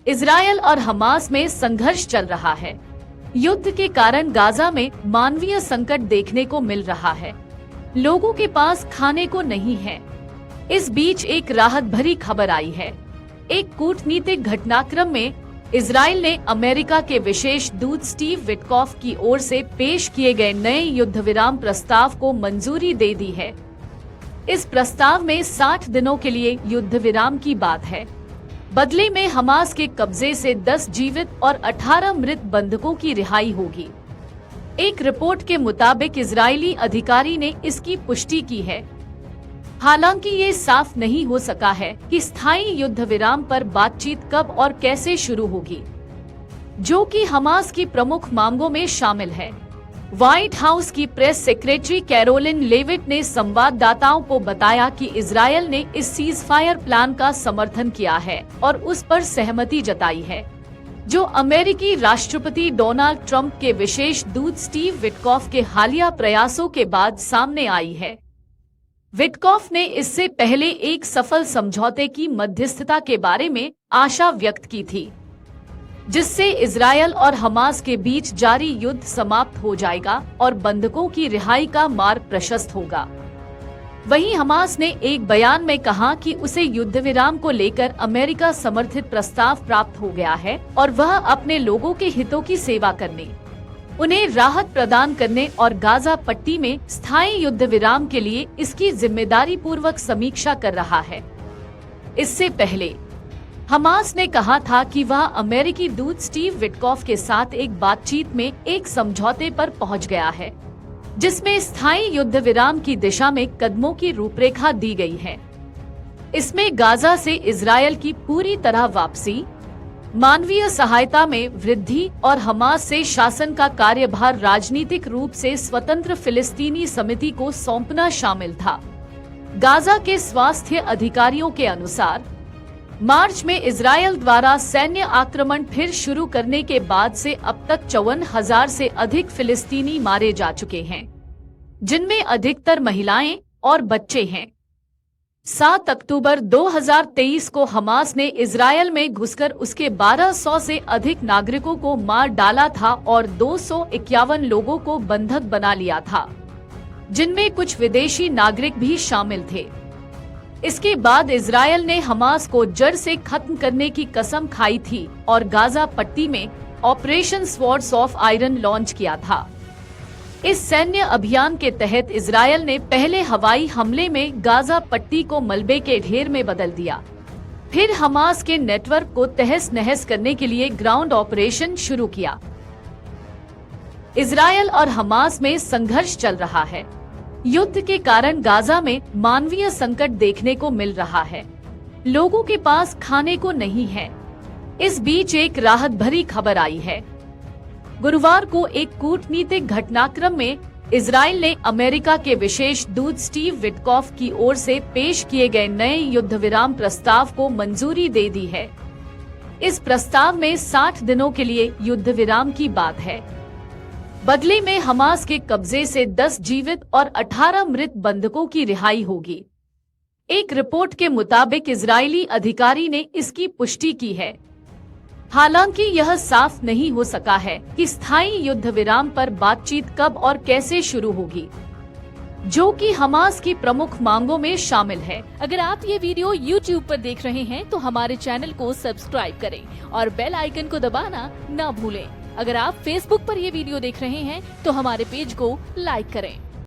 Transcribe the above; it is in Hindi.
इजरायल और हमास में संघर्ष चल रहा है। युद्ध के कारण गाजा में मानवीय संकट देखने को मिल रहा है। लोगों के पास खाने को नहीं है। इस बीच एक राहत भरी खबर आई है। एक कूटनीतिक घटनाक्रम में इजरायल ने अमेरिका के विशेष दूत स्टीव विटकॉफ की ओर से पेश किए गए नए युद्ध विराम प्रस्ताव को मंजूरी दे दी है। इस प्रस्ताव में 60 दिनों के लिए युद्ध विराम की बात है। बदले में हमास के कब्जे से 10 जीवित और 18 मृत बंधकों की रिहाई होगी। एक रिपोर्ट के मुताबिक इजरायली अधिकारी ने इसकी पुष्टि की है। हालांकि ये साफ नहीं हो सका है कि स्थायी युद्ध विराम पर बातचीत कब और कैसे शुरू होगी, जो कि हमास की प्रमुख मांगों में शामिल है। व्हाइट हाउस की प्रेस सेक्रेटरी कैरोलिन लेविट ने संवाददाताओं को बताया कि इजरायल ने इस सीज फायर प्लान का समर्थन किया है और उस पर सहमति जताई है, जो अमेरिकी राष्ट्रपति डोनाल्ड ट्रंप के विशेष दूत स्टीव विटकॉफ के हालिया प्रयासों के बाद सामने आई है। विटकॉफ ने इससे पहले एक सफल समझौते की मध्यस्थता के बारे में आशा व्यक्त की थी, जिससे इजरायल और हमास के बीच जारी युद्ध समाप्त हो जाएगा और बंधकों की रिहाई का मार्ग प्रशस्त होगा। वहीं हमास ने एक बयान में कहा कि उसे युद्ध विराम को लेकर अमेरिका समर्थित प्रस्ताव प्राप्त हो गया है और वह अपने लोगों के हितों की सेवा करने, उन्हें राहत प्रदान करने और गाजा पट्टी में स्थायी युद्ध विराम के लिए इसकी जिम्मेदारी पूर्वक समीक्षा कर रहा है। इससे पहले हमास ने कहा था कि वह अमेरिकी दूत स्टीव विटकॉफ के साथ एक बातचीत में एक समझौते पर पहुंच गया है, जिसमें स्थायी युद्ध विराम की दिशा में कदमों की रूपरेखा दी गई है। इसमें गाजा से इजरायल की पूरी तरह वापसी, मानवीय सहायता में वृद्धि और हमास से शासन का कार्यभार राजनीतिक रूप से स्वतंत्र फिलिस्तीनी समिति को सौंपना शामिल था। गाजा के स्वास्थ्य अधिकारियों के अनुसार मार्च में इजरायल द्वारा सैन्य आक्रमण फिर शुरू करने के बाद से अब तक 54,000 से अधिक फिलिस्तीनी मारे जा चुके हैं, जिनमें अधिकतर महिलाएं और बच्चे हैं। 7 अक्टूबर 2023 को हमास ने इजरायल में घुसकर उसके 1200 से अधिक नागरिकों को मार डाला था और 251 लोगों को बंधक बना लिया था, जिनमें कुछ विदेशी नागरिक भी शामिल थे। इसके बाद इजरायल ने हमास को जड़ से खत्म करने की कसम खाई थी और गाजा पट्टी में operation swords of iron launch किया था। इस सैन्य अभियान के तहत इजरायल ने पहले हवाई हमले में गाजा पट्टी को मलबे के ढेर में बदल दिया। फिर हमास के नेटवर्क को तहस नहस करने के लिए ग्राउंड ऑपरेशन शुरू किया। इजरायल और हमास में संघर्ष चल रहा है। युद्ध के कारण गाजा में मानवीय संकट देखने को मिल रहा है। लोगों के पास खाने को नहीं है। इस बीच एक राहत भरी खबर आई है। गुरुवार को एक कूटनीतिक घटनाक्रम में इजरायल ने अमेरिका के विशेष दूत स्टीव विटकॉफ की ओर से पेश किए गए नए युद्ध विराम प्रस्ताव को मंजूरी दे दी है। इस प्रस्ताव में 60 दिनों के लिए युद्ध विराम की बात है। बदले में हमास के कब्जे से 10 जीवित और 18 मृत बंधकों की रिहाई होगी। एक रिपोर्ट के मुताबिक इजरायली अधिकारी ने इसकी पुष्टि की है। हालांकि यह साफ नहीं हो सका है कि स्थायी युद्ध विराम पर बातचीत कब और कैसे शुरू होगी, जो कि हमास की प्रमुख मांगों में शामिल है। अगर आप ये वीडियो YouTube पर देख रहे हैं तो हमारे चैनल को सब्सक्राइब करें और बेल आइकन को दबाना न भूलें। अगर आप Facebook पर ये वीडियो देख रहे हैं तो हमारे पेज को लाइक करें।